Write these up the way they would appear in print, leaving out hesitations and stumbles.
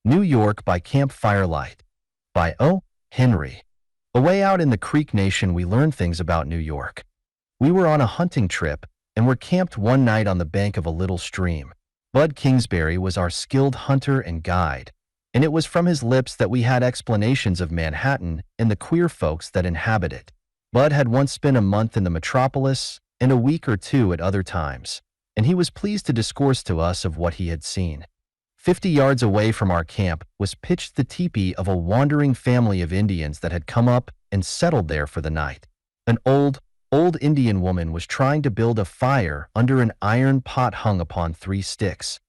New York by Camp Firelight by O. Henry. Away out in the Creek Nation we learned things about New York. We were on a hunting trip and were camped one night on the bank of a little stream. Bud Kingsbury was our skilled hunter and guide, and it was from his lips that we had explanations of Manhattan and the queer folks that inhabit it. Bud had once spent a month in the metropolis and a week or two at other times, and he was pleased to discourse to us of what he had seen. 50 yards away from our camp was pitched the teepee of a wandering family of Indians that had come up and settled there for the night. An old Indian woman was trying to build a fire under an iron pot hung upon 3 sticks.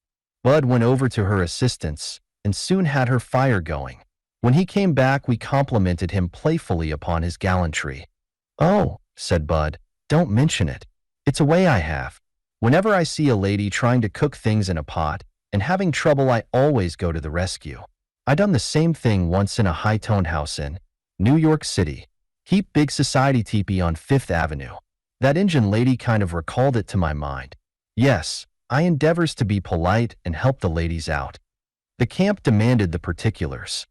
Bud went over to her assistance and soon had her fire going. When he came back, we complimented him playfully upon his gallantry. "Oh," said Bud, "don't mention it. It's a way I have. Whenever I see a lady trying to cook things in a pot and having trouble, I always go to the rescue. I done the same thing once in a high-toned house in New York City. Heap big society teepee on 5th Avenue. That Injun lady kind of recalled it to my mind. Yes, I endeavors to be polite and help the ladies out. The camp demanded the particulars.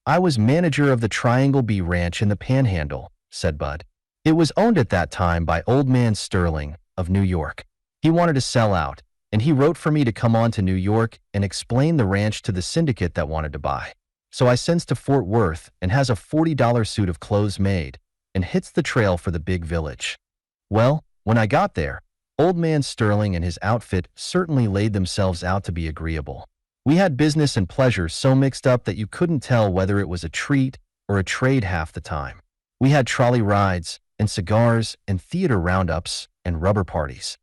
I was manager of the Triangle B Ranch in the Panhandle," said Bud. "It was owned at that time by Old Man Sterling of New York. He wanted to sell out, and he wrote for me to come on to New York and explain the ranch to the syndicate that wanted to buy. So I sends to Fort Worth and has a $40 suit of clothes made and hits the trail for the big village. Well, when I got there, Old Man Sterling and his outfit certainly laid themselves out to be agreeable. We had business and pleasure so mixed up that you couldn't tell whether it was a treat or a trade half the time. We had trolley rides and cigars and theater roundups and rubber parties."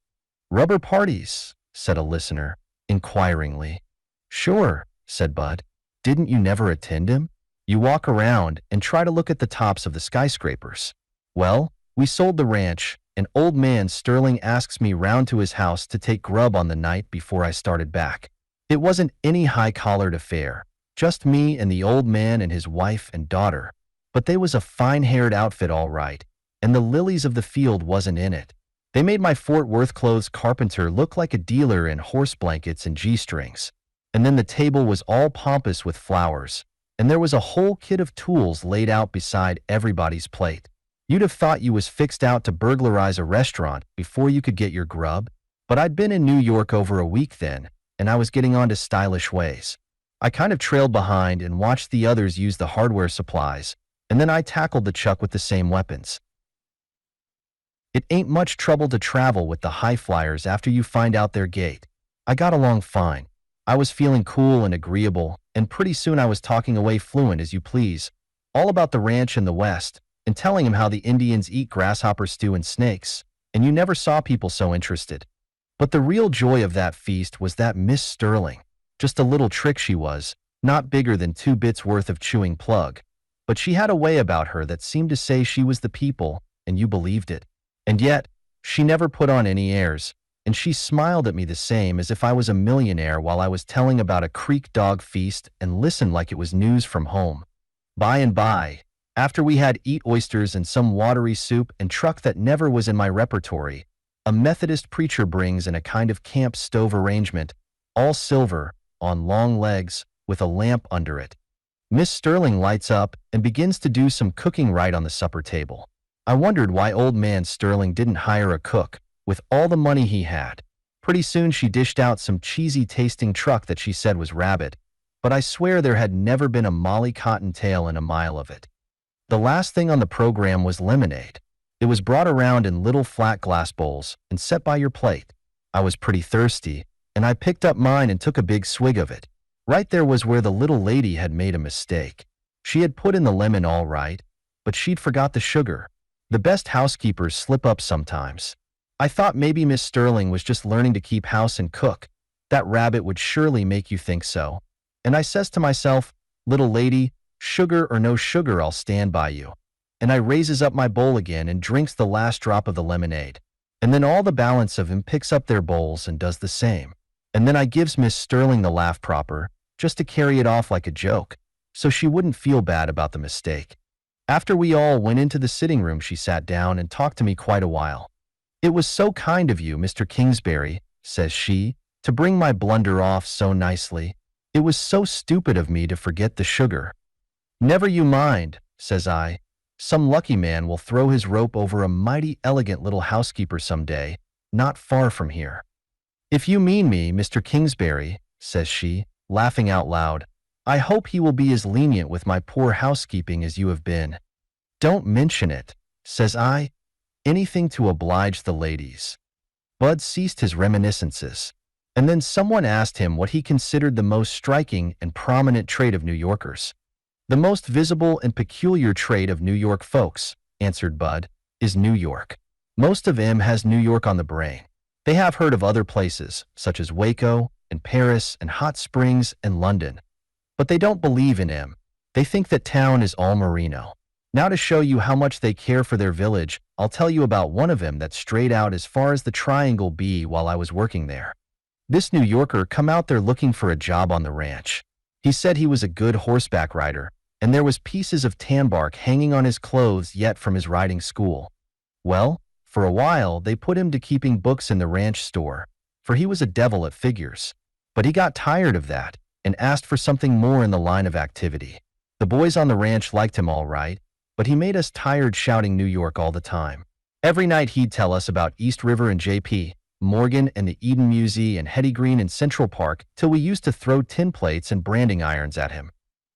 "Rubber parties?" said a listener, inquiringly. "Sure," said Bud. "Didn't you never attend him? You walk around and try to look at the tops of the skyscrapers. Well, we sold the ranch, and Old Man Sterling asks me round to his house to take grub on the night before I started back. It wasn't any high-collared affair, just me and the old man and his wife and daughter, but they was a fine-haired outfit all right, and the lilies of the field wasn't in it. They made my Fort Worth clothes carpenter look like a dealer in horse blankets and G-strings. And then the table was all pompous with flowers, and there was a whole kit of tools laid out beside everybody's plate. You'd have thought you was fixed out to burglarize a restaurant before you could get your grub. But I'd been in New York over a week then, and I was getting on to stylish ways. I kind of trailed behind and watched the others use the hardware supplies, and then I tackled the chuck with the same weapons. It ain't much trouble to travel with the high flyers after you find out their gait. I got along fine. I was feeling cool and agreeable, and pretty soon I was talking away fluent as you please, all about the ranch in the West, and telling him how the Indians eat grasshopper stew and snakes, and you never saw people so interested. But the real joy of that feast was that Miss Sterling. Just a little trick she was, not bigger than 2 bits worth of chewing plug, but she had a way about her that seemed to say she was the people, and you believed it. And yet, she never put on any airs, and she smiled at me the same as if I was a millionaire while I was telling about a creek dog feast and listened like it was news from home. By and by, after we had eat oysters and some watery soup and truck that never was in my repertory, a Methodist preacher brings in a kind of camp stove arrangement, all silver, on long legs, with a lamp under it. Miss Sterling lights up and begins to do some cooking right on the supper table. I wondered why Old Man Sterling didn't hire a cook, with all the money he had. Pretty soon she dished out some cheesy-tasting truck that she said was rabbit, but I swear there had never been a Molly Cottontail in a mile of it. The last thing on the program was lemonade. It was brought around in little flat glass bowls and set by your plate. I was pretty thirsty, and I picked up mine and took a big swig of it. Right there was where the little lady had made a mistake. She had put in the lemon all right, but she'd forgot the sugar. The best housekeepers slip up sometimes. I thought maybe Miss Sterling was just learning to keep house and cook. That rabbit would surely make you think so. And I says to myself, "Little lady, sugar or no sugar, I'll stand by you." And I raises up my bowl again and drinks the last drop of the lemonade. And then all the balance of 'em picks up their bowls and does the same. And then I gives Miss Sterling the laugh proper, just to carry it off like a joke, so she wouldn't feel bad about the mistake. After we all went into the sitting room, she sat down and talked to me quite a while. "It was so kind of you, Mr. Kingsbury," says she, "to bring my blunder off so nicely. It was so stupid of me to forget the sugar. Never you mind, says I. Some lucky man will throw his rope over a mighty elegant little housekeeper some day, not far from here. If you mean me, Mr. Kingsbury, says she, laughing out loud, I hope he will be as lenient with my poor housekeeping as you have been. Don't mention it, says I. Anything to oblige the ladies. Bud ceased his reminiscences, and then someone asked him what he considered the most striking and prominent trait of New Yorkers. The most visible and peculiar trait of New York folks, answered Bud, is New York. Most of 'em has New York on the brain. They have heard of other places, such as Waco and Paris and Hot Springs and London. But they don't believe in 'em. They think that town is all Merino. Now to show you how much they care for their village, I'll tell you about one of 'em that strayed out as far as the Triangle B while I was working there. This New Yorker come out there looking for a job on the ranch. He said he was a good horseback rider, and there was pieces of tan bark hanging on his clothes yet from his riding school. Well, for a while they put him to keeping books in the ranch store, for he was a devil at figures. But he got tired of that and asked for something more in the line of activity. The boys on the ranch liked him all right, but he made us tired shouting New York all the time. Every night he'd tell us about East River and J.P. Morgan and the Eden Museum and Hetty Green and Central Park till we used to throw tin plates and branding irons at him.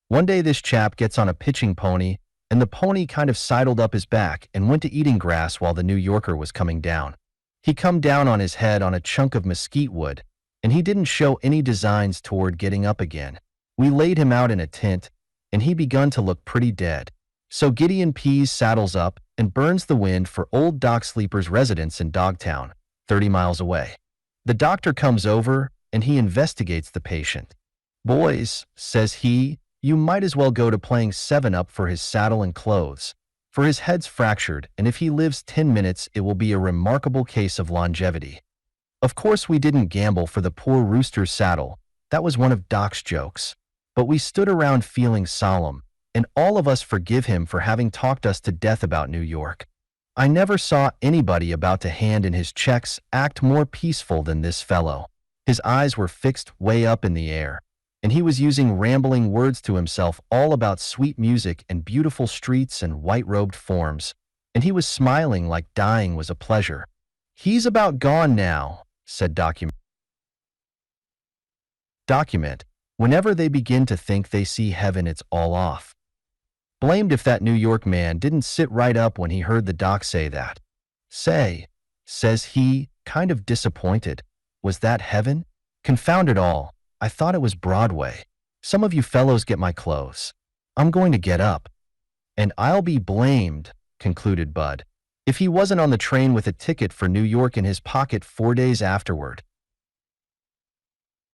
One day this chap gets on a pitching pony, and the pony kind of sidled up his back and went to eating grass while the New Yorker was coming down. He come down on his head on a chunk of mesquite wood, and he didn't show any designs toward getting up again. We laid him out in a tent, and he begun to look pretty dead. So Gideon Pease saddles up and burns the wind for old Doc Sleeper's residence in Dogtown, 30 miles away. The doctor comes over, and he investigates the patient. Boys, says he, you might as well go to playing 7-up for his saddle and clothes, for his head's fractured, and if he lives 10 minutes it will be a remarkable case of longevity. Of course we didn't gamble for the poor rooster's saddle, that was one of Doc's jokes, but we stood around feeling solemn, and all of us forgive him for having talked us to death about New York. I never saw anybody about to hand in his checks act more peaceful than this fellow. His eyes were fixed way up in the air, and he was using rambling words to himself all about sweet music and beautiful streets and white-robed forms, and he was smiling like dying was a pleasure. He's about gone now, said Document. Whenever they begin to think they see heaven, it's all off. Blamed if that New York man didn't sit right up when he heard the doc say that. Say, says he, kind of disappointed, was that heaven? Confound it all. I thought it was Broadway. Some of you fellows get my clothes. I'm going to get up. And I'll be blamed, concluded Bud, if he wasn't on the train with a ticket for New York in his pocket 4 days afterward.